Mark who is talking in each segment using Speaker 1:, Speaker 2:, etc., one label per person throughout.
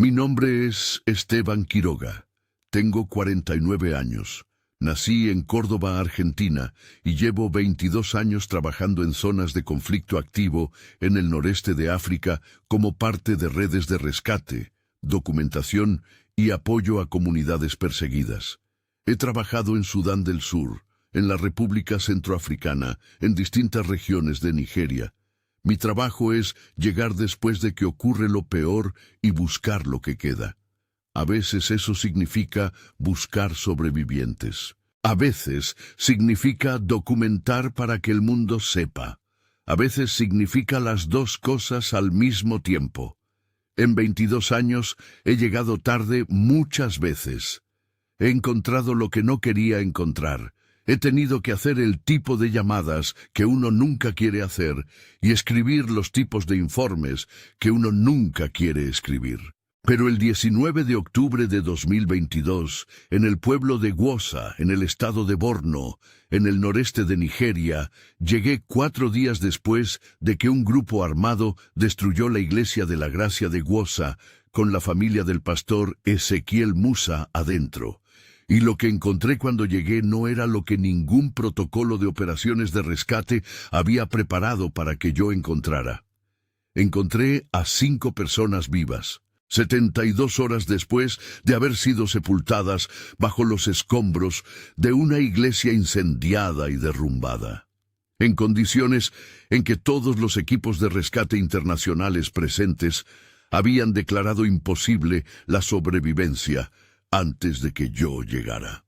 Speaker 1: Mi nombre es Esteban Quiroga. Tengo 49 años. Nací en Córdoba, Argentina, y llevo 22 años trabajando en zonas de conflicto activo en el noreste de África como parte de redes de rescate, documentación y apoyo a comunidades perseguidas. He trabajado en Sudán del Sur, en la República Centroafricana, en distintas regiones de Nigeria. Mi trabajo es llegar después de que ocurre lo peor y buscar lo que queda. A veces eso significa buscar sobrevivientes. A veces significa documentar para que el mundo sepa. A veces significa las dos cosas al mismo tiempo. En 22 años he llegado tarde muchas veces. He encontrado lo que no quería encontrar. He tenido que hacer el tipo de llamadas que uno nunca quiere hacer y escribir los tipos de informes que uno nunca quiere escribir. Pero el 19 de octubre de 2022, en el pueblo de Gwosa, en el estado de Borno, en el noreste de Nigeria, llegué 4 días después de que un grupo armado destruyó la iglesia de la Gracia de Gwosa con la familia del pastor Ezequiel Musa adentro. Y lo que encontré cuando llegué no era lo que ningún protocolo de operaciones de rescate había preparado para que yo encontrara. Encontré a 5 personas vivas, 72 horas después de haber sido sepultadas bajo los escombros de una iglesia incendiada y derrumbada, en condiciones en que todos los equipos de rescate internacionales presentes habían declarado imposible la sobrevivencia antes de que yo llegara.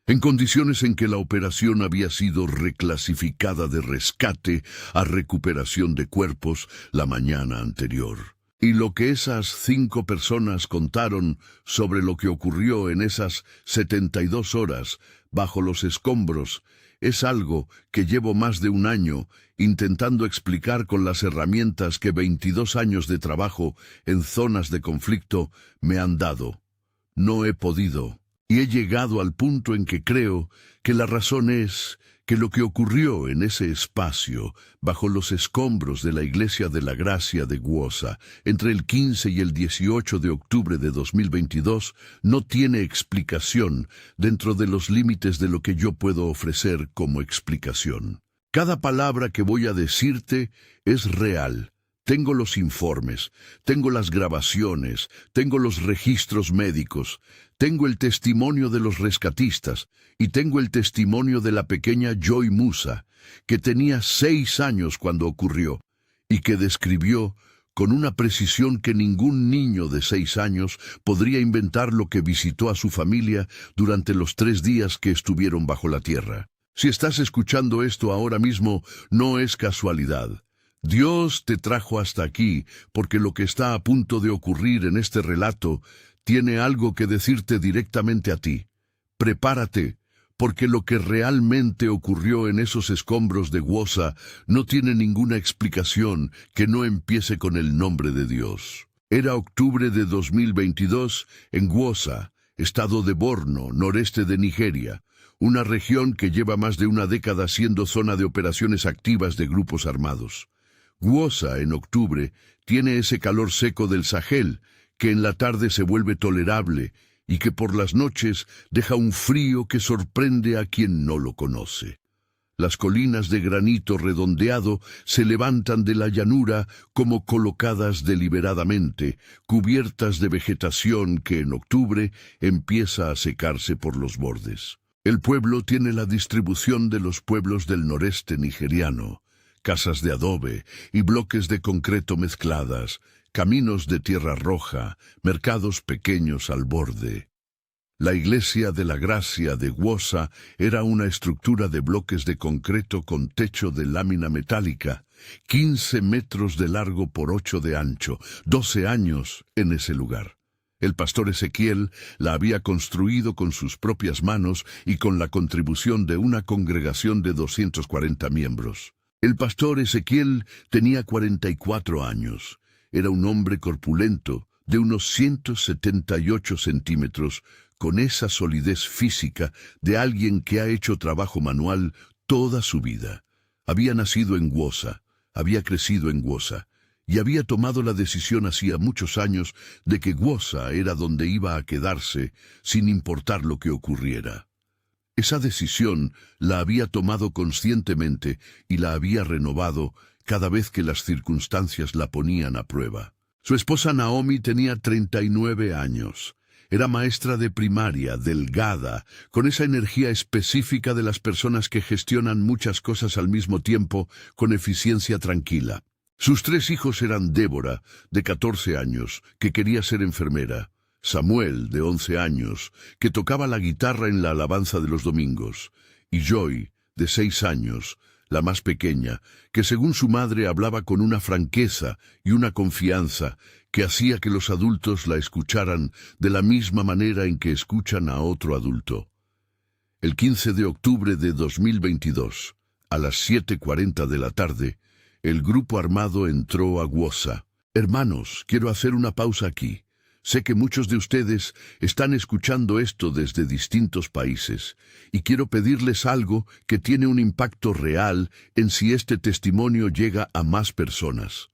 Speaker 1: En condiciones en que la operación había sido reclasificada de rescate a recuperación de cuerpos la mañana anterior. Y lo que esas 5 personas contaron sobre lo que ocurrió en esas 72 horas bajo los escombros es algo que llevo más de un año intentando explicar con las herramientas que 22 años de trabajo en zonas de conflicto me han dado. No he podido, y he llegado al punto en que creo que la razón es que lo que ocurrió en ese espacio, bajo los escombros de la Iglesia de la Gracia de Gwosa, entre el 15 y el 18 de octubre de 2022, no tiene explicación dentro de los límites de lo que yo puedo ofrecer como explicación. Cada palabra que voy a decirte es real. Tengo los informes, tengo las grabaciones, tengo los registros médicos, tengo el testimonio de los rescatistas y tengo el testimonio de la pequeña Joy Musa, que tenía 6 años cuando ocurrió y que describió con una precisión que ningún niño de 6 años podría inventar lo que visitó a su familia durante los 3 días que estuvieron bajo la tierra. Si estás escuchando esto ahora mismo, no es casualidad. Dios te trajo hasta aquí porque lo que está a punto de ocurrir en este relato tiene algo que decirte directamente a ti. Prepárate, porque lo que realmente ocurrió en esos escombros de Gwosa no tiene ninguna explicación que no empiece con el nombre de Dios. Era octubre de 2022 en Gwosa, estado de Borno, noreste de Nigeria, una región que lleva más de una década siendo zona de operaciones activas de grupos armados. Gwosa, en octubre, tiene ese calor seco del Sahel, que en la tarde se vuelve tolerable y que por las noches deja un frío que sorprende a quien no lo conoce. Las colinas de granito redondeado se levantan de la llanura como colocadas deliberadamente, cubiertas de vegetación que en octubre empieza a secarse por los bordes. El pueblo tiene la distribución de los pueblos del noreste nigeriano. Casas de adobe y bloques de concreto mezcladas, caminos de tierra roja, mercados pequeños al borde. La Iglesia de la Gracia de Gwosa era una estructura de bloques de concreto con techo de lámina metálica, 15 metros de largo por 8 de ancho, 12 años en ese lugar. El pastor Ezequiel la había construido con sus propias manos y con la contribución de una congregación de 240 miembros. El pastor Ezequiel tenía 44 años. Era un hombre corpulento, de unos 178 centímetros, con esa solidez física de alguien que ha hecho trabajo manual toda su vida. Había nacido en Gwosa, había crecido en Gwosa, y había tomado la decisión hacía muchos años de que Gwoza era donde iba a quedarse sin importar lo que ocurriera. Esa decisión la había tomado conscientemente y la había renovado cada vez que las circunstancias la ponían a prueba. Su esposa Naomi tenía 39 años. Era maestra de primaria, delgada, con esa energía específica de las personas que gestionan muchas cosas al mismo tiempo con eficiencia tranquila. Sus 3 hijos eran Débora, de 14 años, que quería ser enfermera; Samuel, de 11 años, que tocaba la guitarra en la alabanza de los domingos; y Joy, de 6 años, la más pequeña, que según su madre hablaba con una franqueza y una confianza que hacía que los adultos la escucharan de la misma manera en que escuchan a otro adulto. El 15 de octubre de 2022, a las 7:40 de la tarde, el grupo armado entró a Gwoza. Hermanos, quiero hacer una pausa aquí. Sé que muchos de ustedes están escuchando esto desde distintos países, y quiero pedirles algo que tiene un impacto real en si este testimonio llega a más personas.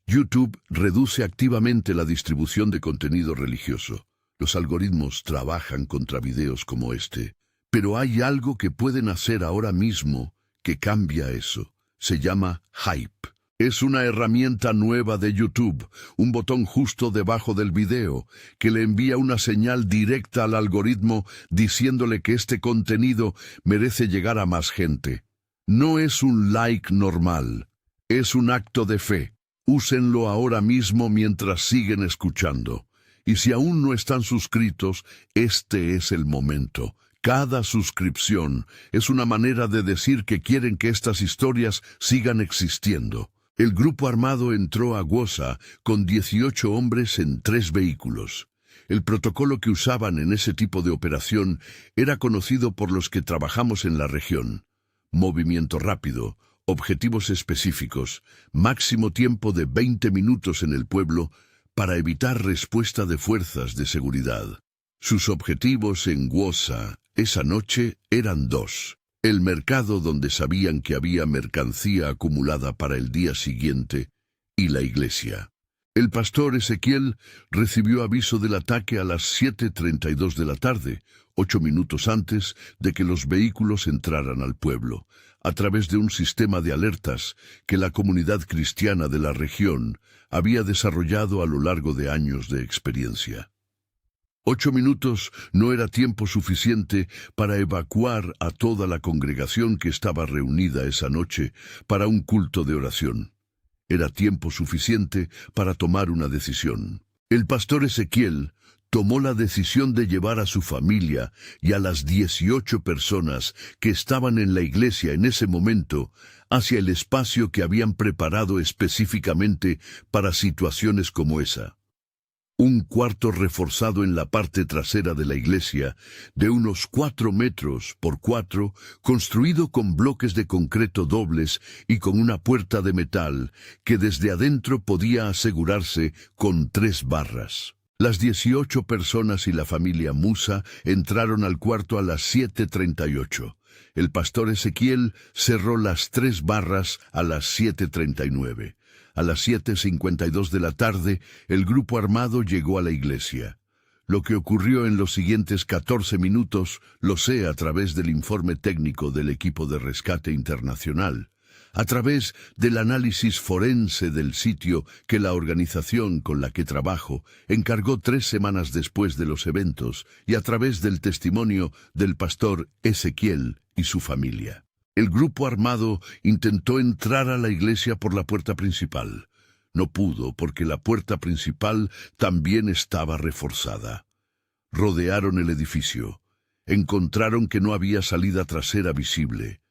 Speaker 1: YouTube reduce activamente la distribución de contenido religioso. Los algoritmos trabajan contra videos como este, pero hay algo que pueden hacer ahora mismo que cambia eso. Se llama Hype. Es una herramienta nueva de YouTube, un botón justo debajo del video, que le envía una señal directa al algoritmo diciéndole que este contenido merece llegar a más gente. No es un like normal, es un acto de fe. Úsenlo ahora mismo mientras siguen escuchando. Y si aún no están suscritos, este es el momento. Cada suscripción es una manera de decir que quieren que estas historias sigan existiendo. El grupo armado entró a Gwoza con 18 hombres en 3 vehículos. El protocolo que usaban en ese tipo de operación era conocido por los que trabajamos en la región. Movimiento rápido, objetivos específicos, máximo tiempo de 20 minutos en el pueblo para evitar respuesta de fuerzas de seguridad. Sus objetivos en Gwoza esa noche eran 2. El mercado donde sabían que había mercancía acumulada para el día siguiente y la iglesia. El pastor Ezequiel recibió aviso del ataque a las 7:32 de la tarde, 8 minutos antes de que los vehículos entraran al pueblo, a través de un sistema de alertas que la comunidad cristiana de la región había desarrollado a lo largo de años de experiencia. 8 minutos no era tiempo suficiente para evacuar a toda la congregación que estaba reunida esa noche para un culto de oración. Era tiempo suficiente para tomar una decisión. El pastor Ezequiel tomó la decisión de llevar a su familia y a las 18 personas que estaban en la iglesia en ese momento hacia el espacio que habían preparado específicamente para situaciones como esa. Un cuarto reforzado en la parte trasera de la iglesia, de unos 4 metros por 4, construido con bloques de concreto dobles y con una puerta de metal que desde adentro podía asegurarse con 3 barras. Las 18 personas y la familia Musa entraron al cuarto a las 7:38. El pastor Ezequiel cerró las 3 barras a las 7:39. A las 7:52 de la tarde, el grupo armado llegó a la iglesia. Lo que ocurrió en los siguientes 14 minutos lo sé a través del informe técnico del equipo de rescate internacional, a través del análisis forense del sitio que la organización con la que trabajo encargó 3 semanas después de los eventos y a través del testimonio del pastor Ezequiel y su familia. El grupo armado intentó entrar a la iglesia por la puerta principal. No pudo porque la puerta principal también estaba reforzada. Rodearon el edificio. Encontraron que no había salida trasera visible.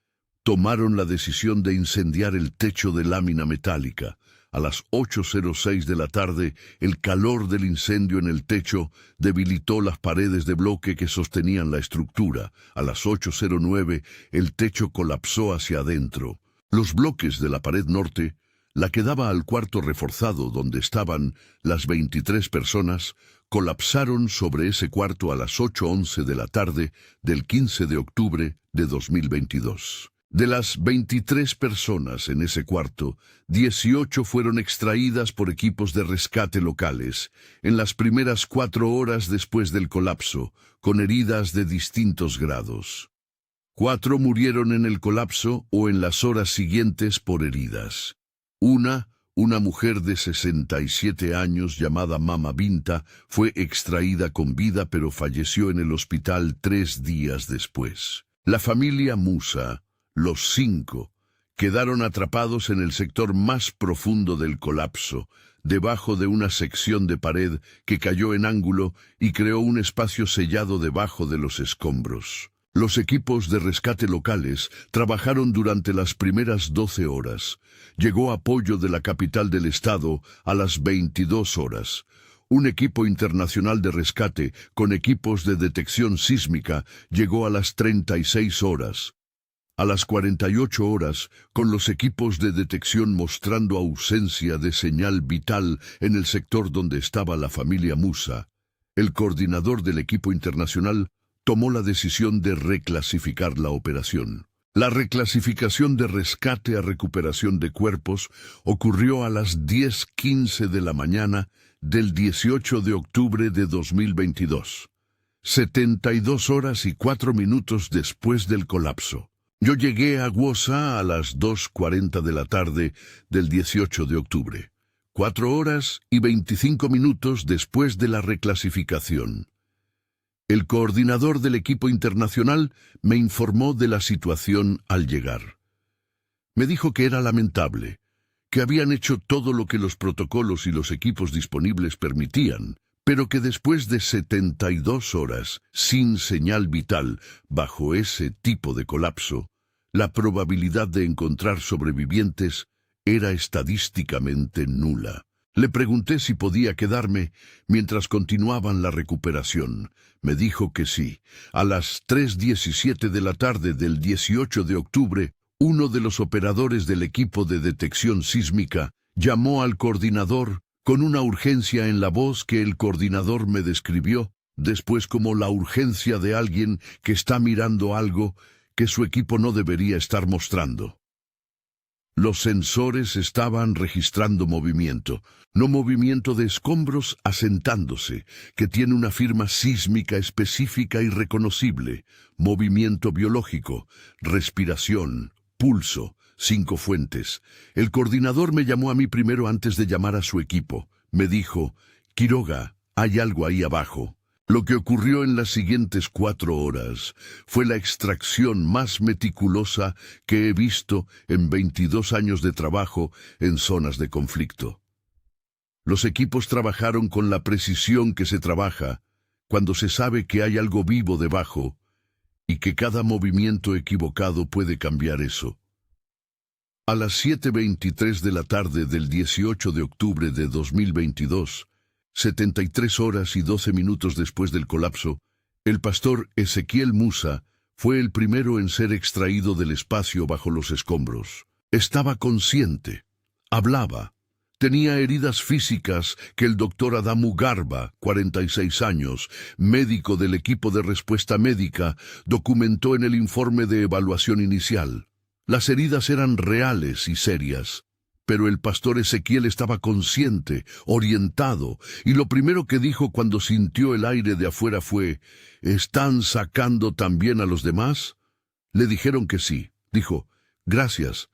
Speaker 1: Tomaron la decisión de incendiar el techo de lámina metálica. A las 8:06 de la tarde, el calor del incendio en el techo debilitó las paredes de bloque que sostenían la estructura. A las 8:09, el techo colapsó hacia adentro. Los bloques de la pared norte, la que daba al cuarto reforzado donde estaban las 23 personas, colapsaron sobre ese cuarto a las 8:11 de la tarde del 15 de octubre de 2022. De las 23 personas en ese cuarto, 18 fueron extraídas por equipos de rescate locales en las primeras 4 horas después del colapso, con heridas de distintos grados. 4 murieron en el colapso o en las horas siguientes por heridas. Una mujer de 67 años llamada Mama Binta, fue extraída con vida pero falleció en el hospital 3 días después. La familia Musa, los 5, quedaron atrapados en el sector más profundo del colapso, debajo de una sección de pared que cayó en ángulo y creó un espacio sellado debajo de los escombros. Los equipos de rescate locales trabajaron durante las primeras 12 horas. Llegó apoyo de la capital del estado a las 22 horas. Un equipo internacional de rescate con equipos de detección sísmica llegó a las 36 horas. A las 48 horas, con los equipos de detección mostrando ausencia de señal vital en el sector donde estaba la familia Musa, el coordinador del equipo internacional tomó la decisión de reclasificar la operación. La reclasificación de rescate a recuperación de cuerpos ocurrió a las 10:15 de la mañana del 18 de octubre de 2022, 72 horas y 4 minutos después del colapso. Yo llegué a Wosa a las 2:40 de la tarde del 18 de octubre, 4 horas y 25 minutos después de la reclasificación. El coordinador del equipo internacional me informó de la situación al llegar. Me dijo que era lamentable, que habían hecho todo lo que los protocolos y los equipos disponibles permitían, pero que después de 72 horas sin señal vital bajo ese tipo de colapso, la probabilidad de encontrar sobrevivientes era estadísticamente nula. Le pregunté si podía quedarme mientras continuaban la recuperación. Me dijo que sí. A las 3:17 de la tarde del 18 de octubre, uno de los operadores del equipo de detección sísmica llamó al coordinador con una urgencia en la voz que el coordinador me describió después como la urgencia de alguien que está mirando algo que su equipo no debería estar mostrando. Los sensores estaban registrando movimiento, no movimiento de escombros asentándose, que tiene una firma sísmica específica y reconocible, movimiento biológico, respiración, pulso, 5 fuentes. El coordinador me llamó a mí primero antes de llamar a su equipo. Me dijo, Quiroga, hay algo ahí abajo. Lo que ocurrió en las siguientes 4 horas fue la extracción más meticulosa que he visto en 22 años de trabajo en zonas de conflicto. Los equipos trabajaron con la precisión que se trabaja cuando se sabe que hay algo vivo debajo y que cada movimiento equivocado puede cambiar eso. A las 7:23 de la tarde del 18 de octubre de 2022, 73 horas y 12 minutos después del colapso, el pastor Ezequiel Musa fue el primero en ser extraído del espacio bajo los escombros. Estaba consciente, hablaba, tenía heridas físicas que el doctor Adamu Garba, 46 años, médico del equipo de respuesta médica, documentó en el informe de evaluación inicial. Las heridas eran reales y serias. Pero el pastor Ezequiel estaba consciente, orientado, y lo primero que dijo cuando sintió el aire de afuera fue, ¿están sacando también a los demás? Le dijeron que sí. Dijo, gracias,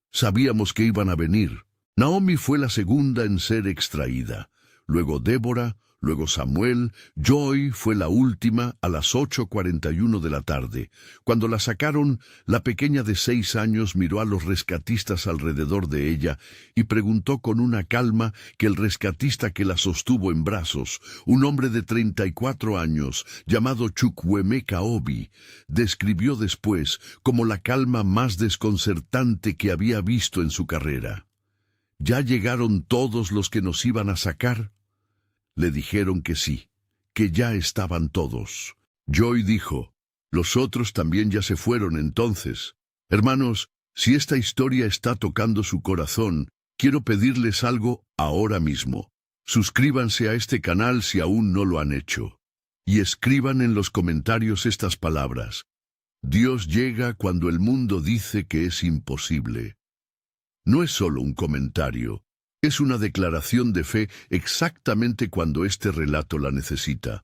Speaker 1: sabíamos que iban a venir. Naomi fue la segunda en ser extraída, luego Débora, luego Samuel. Joy fue la última a las 8:41 de la tarde. Cuando la sacaron, la pequeña de 6 años miró a los rescatistas alrededor de ella y preguntó con una calma que el rescatista que la sostuvo en brazos, un hombre de 34 años, llamado Chukwuemeka Obi, describió después como la calma más desconcertante que había visto en su carrera. ¿Ya llegaron todos los que nos iban a sacar? Le dijeron que sí, que ya estaban todos. Joy dijo, los otros también ya se fueron entonces. Hermanos, si esta historia está tocando su corazón, quiero pedirles algo ahora mismo. Suscríbanse a este canal si aún no lo han hecho. Y escriban en los comentarios estas palabras. Dios llega cuando el mundo dice que es imposible. No es solo un comentario, es una declaración de fe exactamente cuando este relato la necesita.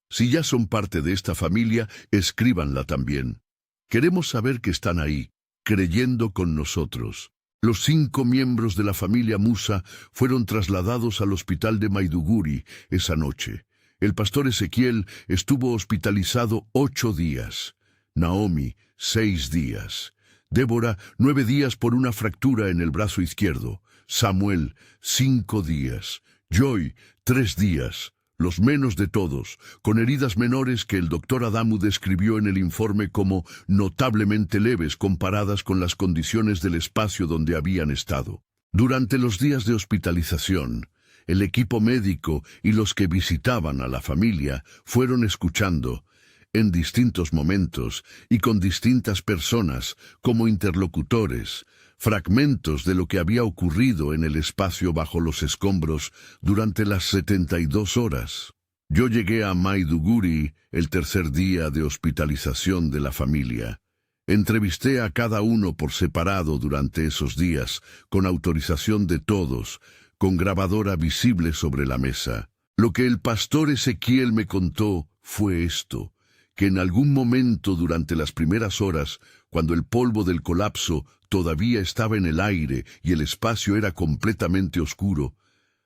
Speaker 1: Si ya son parte de esta familia, escríbanla también. Queremos saber que están ahí, creyendo con nosotros. Los 5 miembros de la familia Musa fueron trasladados al hospital de Maiduguri esa noche. El pastor Ezequiel estuvo hospitalizado 8 días. Naomi, 6 días. Débora, 9 días por una fractura en el brazo izquierdo. Samuel, 5 días. Joy, 3 días. Los menos de todos, con heridas menores que el doctor Adamu describió en el informe como notablemente leves comparadas con las condiciones del espacio donde habían estado. Durante los días de hospitalización, el equipo médico y los que visitaban a la familia fueron escuchando, en distintos momentos y con distintas personas como interlocutores, fragmentos de lo que había ocurrido en el espacio bajo los escombros durante las 72 horas. Yo llegué a Maiduguri el tercer día de hospitalización de la familia. Entrevisté a cada uno por separado durante esos días, con autorización de todos, con grabadora visible sobre la mesa. Lo que el pastor Ezequiel me contó fue esto, que en algún momento durante las primeras horas, cuando el polvo del colapso todavía estaba en el aire y el espacio era completamente oscuro,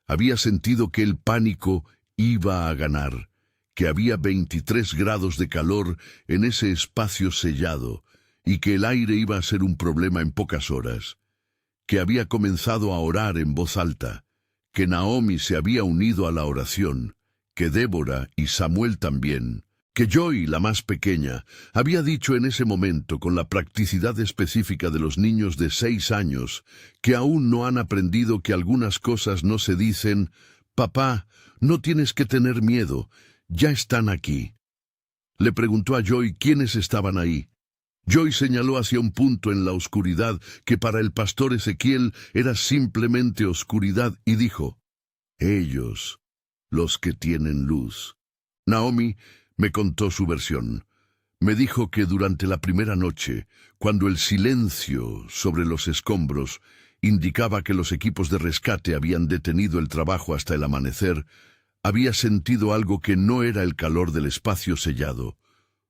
Speaker 1: había sentido que el pánico iba a ganar, que había 23 grados de calor en ese espacio sellado y que el aire iba a ser un problema en pocas horas, que había comenzado a orar en voz alta, que Naomi se había unido a la oración, que Débora y Samuel también, que Joy, la más pequeña, había dicho en ese momento con la practicidad específica de los niños de 6 años, que aún no han aprendido que algunas cosas no se dicen, «Papá, no tienes que tener miedo, ya están aquí». Le preguntó a Joy quiénes estaban ahí. Joy señaló hacia un punto en la oscuridad que para el pastor Ezequiel era simplemente oscuridad y dijo, «Ellos, los que tienen luz». Naomi me contó su versión. Me dijo que durante la primera noche, cuando el silencio sobre los escombros indicaba que los equipos de rescate habían detenido el trabajo hasta el amanecer, había sentido algo que no era el calor del espacio sellado,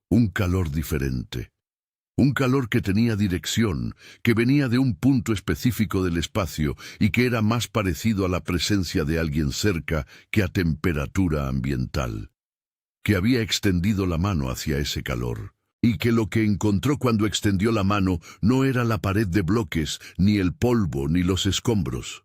Speaker 1: un calor diferente. Un calor que tenía dirección, que venía de un punto específico del espacio y que era más parecido a la presencia de alguien cerca que a temperatura ambiental. Que había extendido la mano hacia ese calor, y que lo que encontró cuando extendió la mano no era la pared de bloques, ni el polvo, ni los escombros.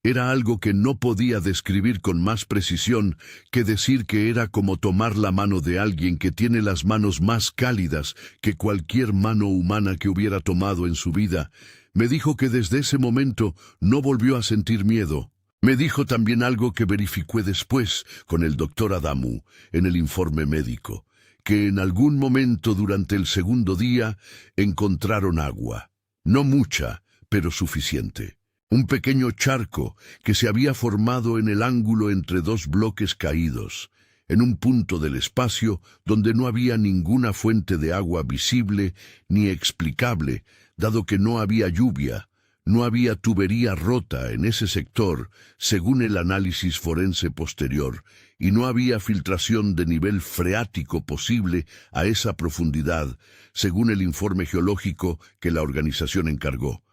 Speaker 1: Era algo que no podía describir con más precisión que decir que era como tomar la mano de alguien que tiene las manos más cálidas que cualquier mano humana que hubiera tomado en su vida. Me dijo que desde ese momento no volvió a sentir miedo. Me dijo también algo que verificé después con el doctor Adamu en el informe médico, que en algún momento durante el segundo día encontraron agua. No mucha, pero suficiente. Un pequeño charco que se había formado en el ángulo entre 2 bloques caídos, en un punto del espacio donde no había ninguna fuente de agua visible ni explicable, dado que no había lluvia. No había tubería rota en ese sector, según el análisis forense posterior, y no había filtración de nivel freático posible a esa profundidad, según el informe geológico que la organización encargó.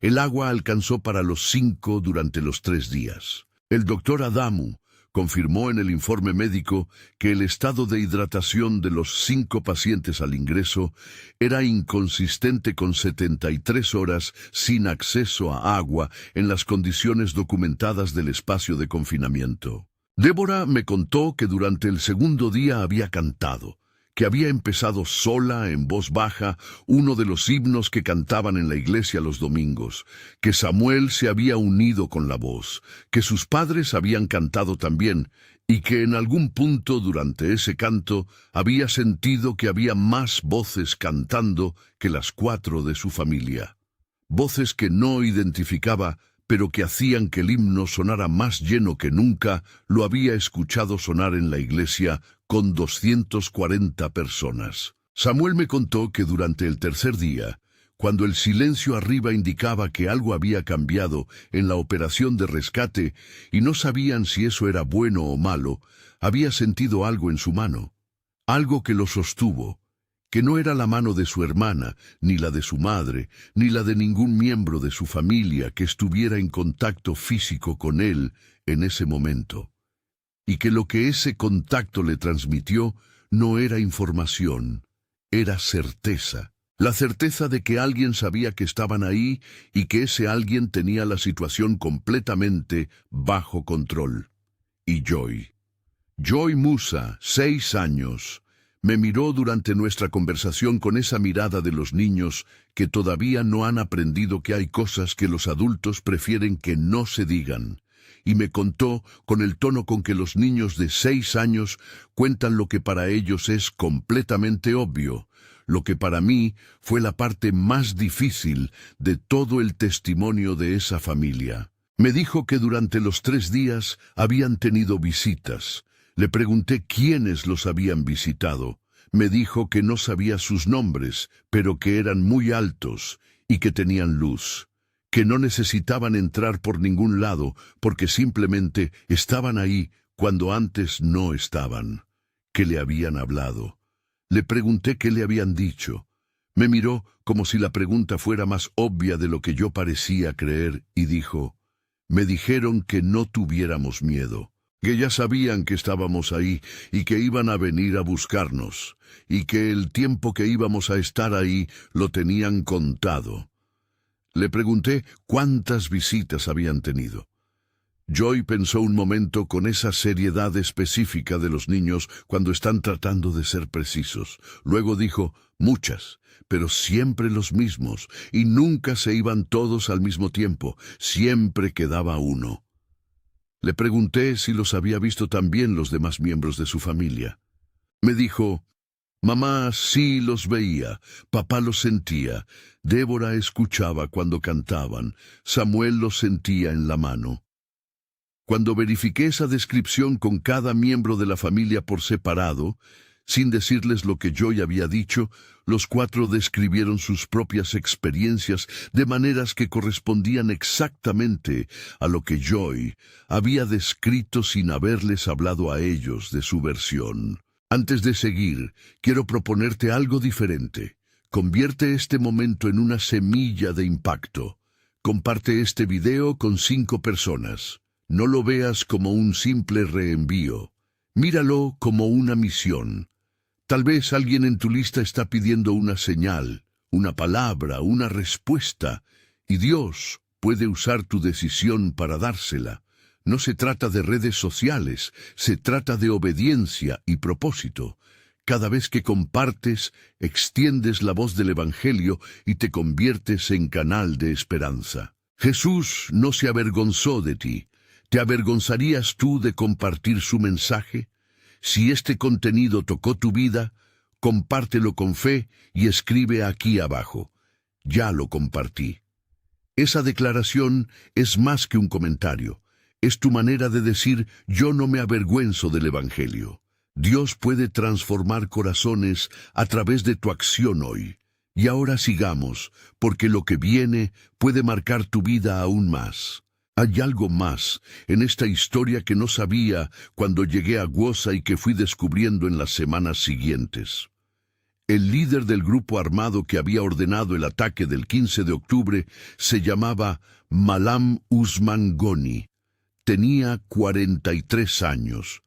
Speaker 1: El agua alcanzó para los 5 durante los 3 días. El doctor Adamu confirmó en el informe médico que el estado de hidratación de los 5 pacientes al ingreso era inconsistente con 73 horas sin acceso a agua en las condiciones documentadas del espacio de confinamiento. Débora me contó que durante el segundo día había cantado, que había empezado sola, en voz baja, uno de los himnos que cantaban en la iglesia los domingos, que Samuel se había unido con la voz, que sus padres habían cantado también, y que en algún punto durante ese canto había sentido que había más voces cantando que las 4 de su familia. Voces que no identificaba, pero que hacían que el himno sonara más lleno que nunca lo había escuchado sonar en la iglesia con 240 personas. Samuel me contó que durante el tercer día, cuando el silencio arriba indicaba que algo había cambiado en la operación de rescate y no sabían si eso era bueno o malo, había sentido algo en su mano, algo que lo sostuvo, que no era la mano de su hermana, ni la de su madre, ni la de ningún miembro de su familia que estuviera en contacto físico con él en ese momento, y que lo que ese contacto le transmitió no era información, era certeza. La certeza de que alguien sabía que estaban ahí y que ese alguien tenía la situación completamente bajo control. Y Joy Musa, 6 años, me miró durante nuestra conversación con esa mirada de los niños que todavía no han aprendido que hay cosas que los adultos prefieren que no se digan, y me contó con el tono con que los niños de 6 años cuentan lo que para ellos es completamente obvio, lo que para mí fue la parte más difícil de todo el testimonio de esa familia. Me dijo que durante los 3 días habían tenido visitas. Le pregunté quiénes los habían visitado. Me dijo que no sabía sus nombres, pero que eran muy altos y que tenían luz, que no necesitaban entrar por ningún lado porque simplemente estaban ahí cuando antes no estaban, que le habían hablado. Le pregunté qué le habían dicho. Me miró como si la pregunta fuera más obvia de lo que yo parecía creer y dijo, me dijeron que no tuviéramos miedo, que ya sabían que estábamos ahí y que iban a venir a buscarnos, y que el tiempo que íbamos a estar ahí lo tenían contado. Le pregunté cuántas visitas habían tenido. Joy pensó un momento con esa seriedad específica de los niños cuando están tratando de ser precisos. Luego dijo, muchas, pero siempre los mismos, y nunca se iban todos al mismo tiempo, siempre quedaba uno. Le pregunté si los había visto también los demás miembros de su familia. Me dijo, mamá sí los veía, papá los sentía, Débora escuchaba cuando cantaban, Samuel los sentía en la mano. Cuando verifiqué esa descripción con cada miembro de la familia por separado, sin decirles lo que Joy había dicho, los 4 describieron sus propias experiencias de maneras que correspondían exactamente a lo que Joy había descrito sin haberles hablado a ellos de su versión. Antes de seguir, quiero proponerte algo diferente. Convierte este momento en una semilla de impacto. Comparte este video con 5 personas. No lo veas como un simple reenvío. Míralo como una misión. Tal vez alguien en tu lista está pidiendo una señal, una palabra, una respuesta, y Dios puede usar tu decisión para dársela. No se trata de redes sociales, se trata de obediencia y propósito. Cada vez que compartes, extiendes la voz del Evangelio y te conviertes en canal de esperanza. Jesús no se avergonzó de ti. ¿Te avergonzarías tú de compartir su mensaje? Si este contenido tocó tu vida, compártelo con fe y escribe aquí abajo. Ya lo compartí. Esa declaración es más que un comentario. Es tu manera de decir, yo no me avergüenzo del Evangelio. Dios puede transformar corazones a través de tu acción hoy. Y ahora sigamos, porque lo que viene puede marcar tu vida aún más. Hay algo más en esta historia que no sabía cuando llegué a Gwoza y que fui descubriendo en las semanas siguientes. El líder del grupo armado que había ordenado el ataque del 15 de octubre se llamaba Malam Usman Goni. Tenía 43 años.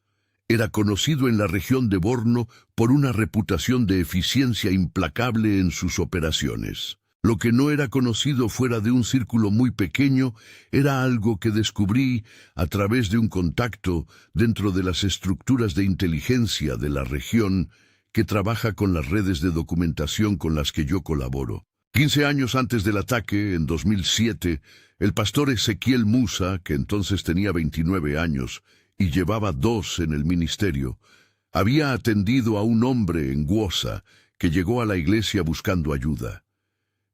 Speaker 1: Era conocido en la región de Borno por una reputación de eficiencia implacable en sus operaciones. Lo que no era conocido fuera de un círculo muy pequeño era algo que descubrí a través de un contacto dentro de las estructuras de inteligencia de la región que trabaja con las redes de documentación con las que yo colaboro. 15 años antes del ataque, en 2007, el pastor Ezequiel Musa, que entonces tenía 29 años y llevaba 2 en el ministerio, había atendido a un hombre en Gwoza que llegó a la iglesia buscando ayuda.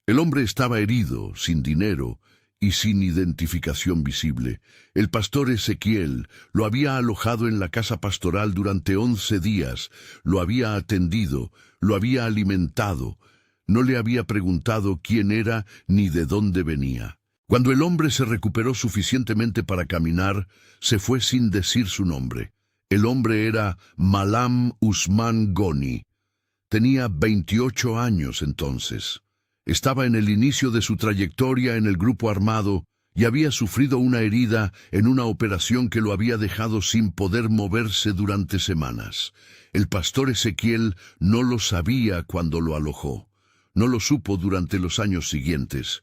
Speaker 1: El hombre estaba herido, sin dinero, y sin identificación visible. El pastor Ezequiel lo había alojado en la casa pastoral durante 11 días, lo había atendido, lo había alimentado, no le había preguntado quién era ni de dónde venía. Cuando el hombre se recuperó suficientemente para caminar, se fue sin decir su nombre. El hombre era Malam Usman Goni. Tenía 28 años entonces. Estaba en el inicio de su trayectoria en el grupo armado y había sufrido una herida en una operación que lo había dejado sin poder moverse durante semanas. El pastor Ezequiel no lo sabía cuando lo alojó. No lo supo durante los años siguientes.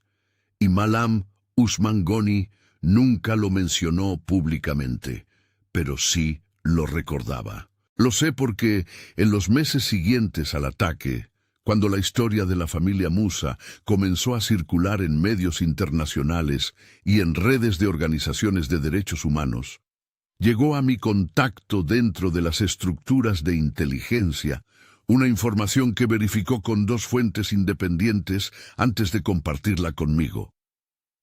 Speaker 1: Y Malam Usman Goni nunca lo mencionó públicamente, pero sí lo recordaba. Lo sé porque en los meses siguientes al ataque, cuando la historia de la familia Musa comenzó a circular en medios internacionales y en redes de organizaciones de derechos humanos, llegó a mi contacto dentro de las estructuras de inteligencia una información que verificó con 2 fuentes independientes antes de compartirla conmigo.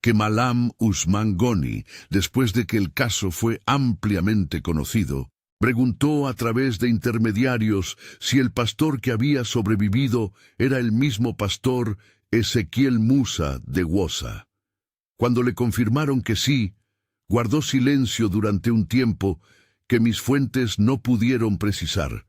Speaker 1: Que Malam Usman Goni, después de que el caso fue ampliamente conocido, preguntó a través de intermediarios si el pastor que había sobrevivido era el mismo pastor Ezequiel Musa de Wosa. Cuando le confirmaron que sí, guardó silencio durante un tiempo que mis fuentes no pudieron precisar,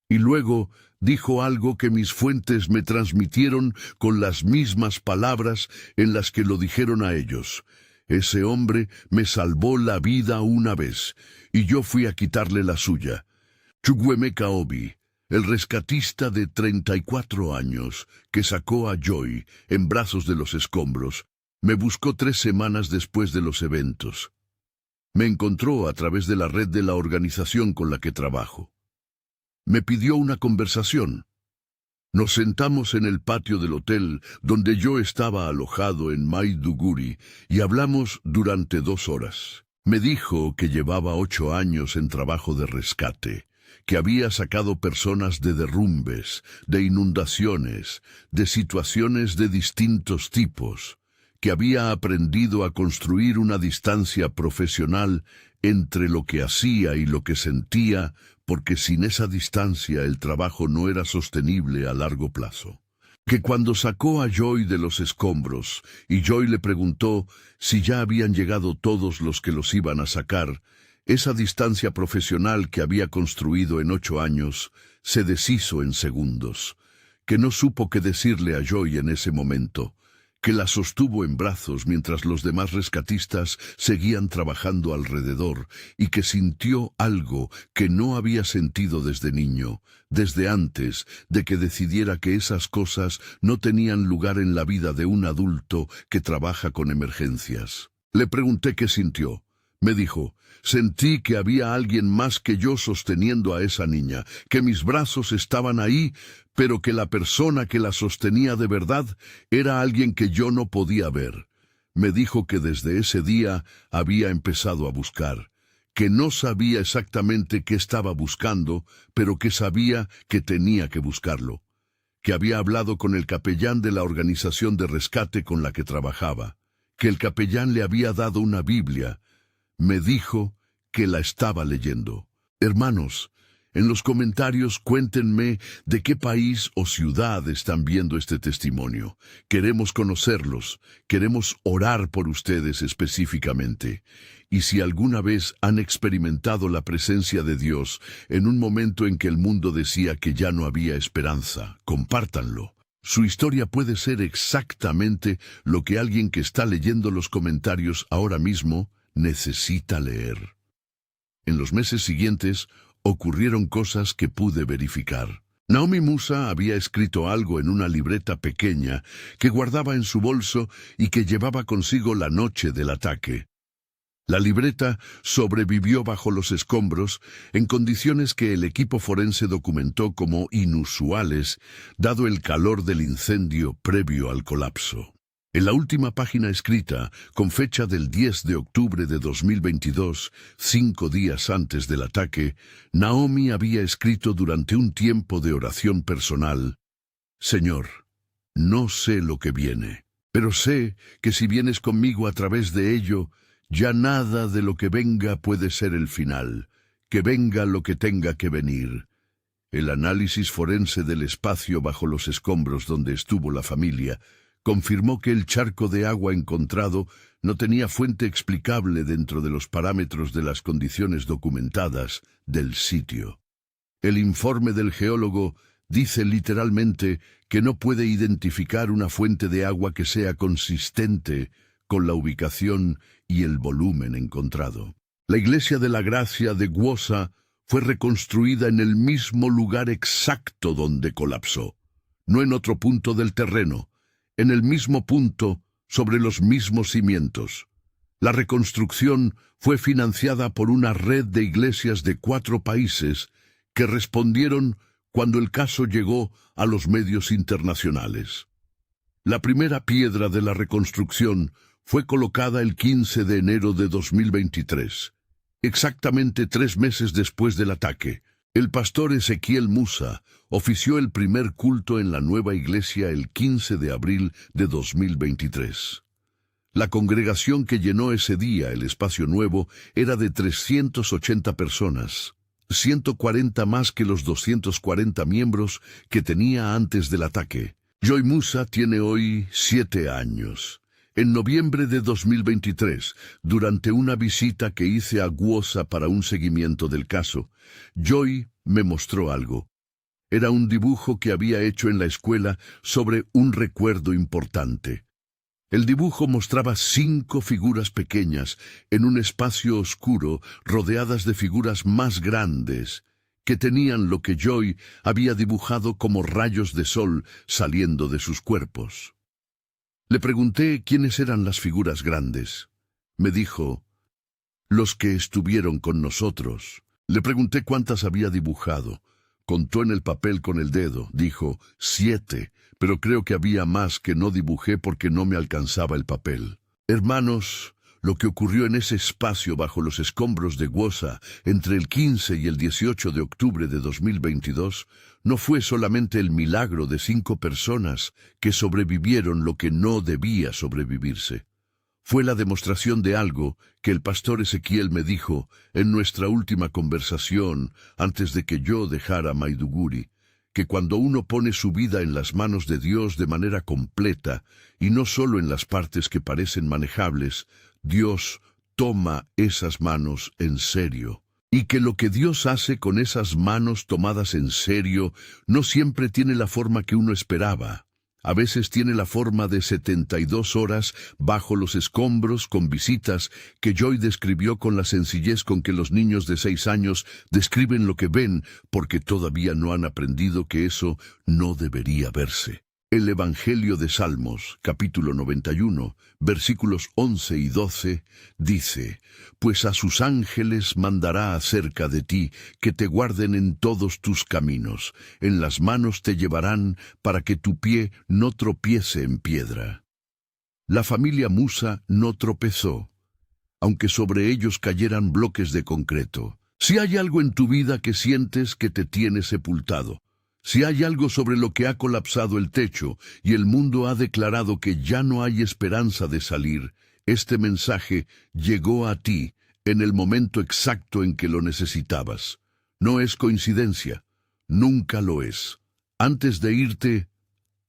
Speaker 1: y luego dijo algo que mis fuentes me transmitieron con las mismas palabras en las que lo dijeron a ellos. Ese hombre me salvó la vida una vez, y yo fui a quitarle la suya. Chukwuemeka Obi, el rescatista de 34 años, que sacó a Joy en brazos de los escombros, me buscó 3 semanas después de los eventos. Me encontró a través de la red de la organización con la que trabajo. Me pidió una conversación. Nos sentamos en el patio del hotel donde yo estaba alojado en Maiduguri y hablamos durante 2 horas. Me dijo que llevaba 8 años en trabajo de rescate, que había sacado personas de derrumbes, de inundaciones, de situaciones de distintos tipos, que había aprendido a construir una distancia profesional entre lo que hacía y lo que sentía, porque sin esa distancia el trabajo no era sostenible a largo plazo. Que cuando sacó a Joy de los escombros y Joy le preguntó si ya habían llegado todos los que los iban a sacar, esa distancia profesional que había construido en 8 años se deshizo en segundos. Que no supo qué decirle a Joy en ese momento, que la sostuvo en brazos mientras los demás rescatistas seguían trabajando alrededor y que sintió algo que no había sentido desde niño, desde antes de que decidiera que esas cosas no tenían lugar en la vida de un adulto que trabaja con emergencias. Le pregunté qué sintió. Me dijo, sentí que había alguien más que yo sosteniendo a esa niña, que mis brazos estaban ahí, pero que la persona que la sostenía de verdad era alguien que yo no podía ver. Me dijo que desde ese día había empezado a buscar, que no sabía exactamente qué estaba buscando, pero que sabía que tenía que buscarlo, que había hablado con el capellán de la organización de rescate con la que trabajaba, que el capellán le había dado una Biblia. Me dijo que la estaba leyendo. Hermanos, en los comentarios cuéntenme de qué país o ciudad están viendo este testimonio. Queremos conocerlos, queremos orar por ustedes específicamente. Y si alguna vez han experimentado la presencia de Dios en un momento en que el mundo decía que ya no había esperanza, compártanlo. Su historia puede ser exactamente lo que alguien que está leyendo los comentarios ahora mismo necesita leer. En los meses siguientes ocurrieron cosas que pude verificar. Naomi Musa había escrito algo en una libreta pequeña que guardaba en su bolso y que llevaba consigo la noche del ataque. La libreta sobrevivió bajo los escombros en condiciones que el equipo forense documentó como inusuales, dado el calor del incendio previo al colapso. En la última página escrita, con fecha del 10 de octubre de 2022, 5 días antes del ataque, Naomi había escrito durante un tiempo de oración personal: Señor, no sé lo que viene, Pero sé que si vienes conmigo a través de ello, ya nada de lo que venga puede ser el final. Que venga lo que tenga que venir. El análisis forense del espacio bajo los escombros donde estuvo la familia confirmó que el charco de agua encontrado no tenía fuente explicable dentro de los parámetros de las condiciones documentadas del sitio. El informe del geólogo dice literalmente que no puede identificar una fuente de agua que sea consistente con la ubicación y el volumen encontrado. La iglesia de la Gracia de Gwosa fue reconstruida en el mismo lugar exacto donde colapsó, no en otro punto del terreno, en el mismo punto, sobre los mismos cimientos. La reconstrucción fue financiada por una red de iglesias de 4 países que respondieron cuando el caso llegó a los medios internacionales. La primera piedra de la reconstrucción fue colocada el 15 de enero de 2023. Exactamente 3 meses después del ataque, el pastor Ezequiel Musa ofició el primer culto en la nueva iglesia el 15 de abril de 2023. La congregación que llenó ese día el espacio nuevo era de 380 personas, 140 más que los 240 miembros que tenía antes del ataque. Joy Musa tiene hoy 7 años. En noviembre de 2023, durante una visita que hice a Gwosa para un seguimiento del caso, Joy me mostró algo. Era un dibujo que había hecho en la escuela sobre un recuerdo importante. El dibujo mostraba 5 figuras pequeñas en un espacio oscuro rodeadas de figuras más grandes, que tenían lo que Joy había dibujado como rayos de sol saliendo de sus cuerpos. Le pregunté quiénes eran las figuras grandes. Me dijo, los que estuvieron con nosotros. Le pregunté cuántas había dibujado. Contó en el papel con el dedo. Dijo, 7, pero creo que había más que no dibujé porque no me alcanzaba el papel. Hermanos, lo que ocurrió en ese espacio bajo los escombros de Gwosa entre el 15 y el 18 de octubre de 2022 no fue solamente el milagro de 5 personas que sobrevivieron lo que no debía sobrevivirse. Fue la demostración de algo que el pastor Ezequiel me dijo en nuestra última conversación antes de que yo dejara Maiduguri, que cuando uno pone su vida en las manos de Dios de manera completa, y no solo en las partes que parecen manejables, Dios toma esas manos en serio. Y que lo que Dios hace con esas manos tomadas en serio no siempre tiene la forma que uno esperaba. A veces tiene la forma de 72 horas bajo los escombros con visitas que Joy describió con la sencillez con que los niños de 6 años describen lo que ven porque todavía no han aprendido que eso no debería verse. El Evangelio de Salmos, capítulo 91, versículos 11 y 12, dice, «Pues a sus ángeles mandará acerca de ti, que te guarden en todos tus caminos. En las manos te llevarán para que tu pie no tropiece en piedra». La familia Musa no tropezó, aunque sobre ellos cayeran bloques de concreto. Si hay algo en tu vida que sientes que te tiene sepultado, si hay algo sobre lo que ha colapsado el techo y el mundo ha declarado que ya no hay esperanza de salir, este mensaje llegó a ti en el momento exacto en que lo necesitabas. No es coincidencia, nunca lo es. Antes de irte,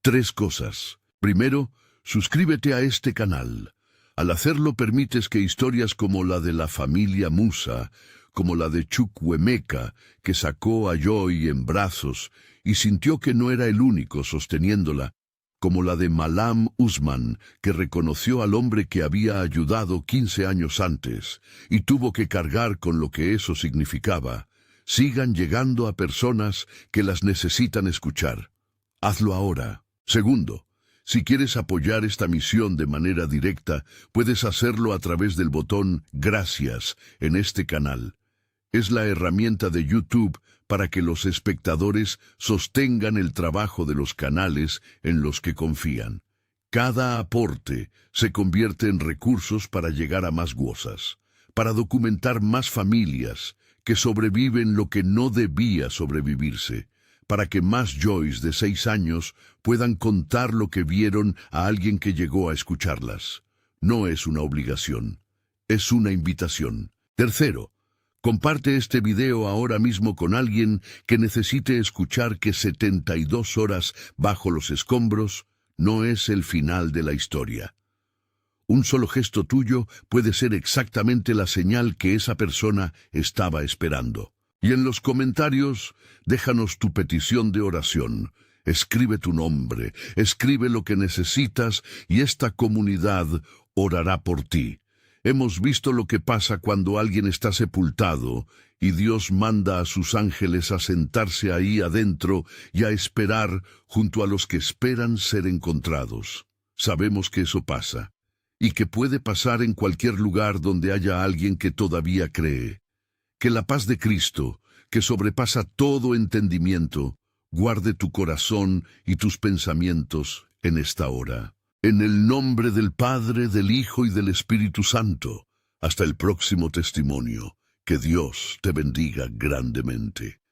Speaker 1: 3 cosas. Primero, suscríbete a este canal. Al hacerlo permites que historias como la de la familia Musa, como la de Chukwuemeka, que sacó a Joy en brazos y sintió que no era el único sosteniéndola, como la de Malam Usman, que reconoció al hombre que había ayudado 15 años antes y tuvo que cargar con lo que eso significaba, sigan llegando a personas que las necesitan escuchar. Hazlo ahora. Segundo, si quieres apoyar esta misión de manera directa, puedes hacerlo a través del botón Gracias en este canal. Es la herramienta de YouTube para que los espectadores sostengan el trabajo de los canales en los que confían. Cada aporte se convierte en recursos para llegar a más Gwosas, para documentar más familias que sobreviven lo que no debía sobrevivirse, para que más Joyce de 6 años puedan contar lo que vieron a alguien que llegó a escucharlas. No es una obligación, es una invitación. Tercero, comparte este video ahora mismo con alguien que necesite escuchar que 72 horas bajo los escombros no es el final de la historia. Un solo gesto tuyo puede ser exactamente la señal que esa persona estaba esperando. Y en los comentarios, déjanos tu petición de oración. Escribe tu nombre, escribe lo que necesitas y esta comunidad orará por ti. Hemos visto lo que pasa cuando alguien está sepultado y Dios manda a sus ángeles a sentarse ahí adentro y a esperar junto a los que esperan ser encontrados. Sabemos que eso pasa y que puede pasar en cualquier lugar donde haya alguien que todavía cree. Que la paz de Cristo, que sobrepasa todo entendimiento, guarde tu corazón y tus pensamientos en esta hora. En el nombre del Padre, del Hijo y del Espíritu Santo. Hasta el próximo testimonio. Que Dios te bendiga grandemente.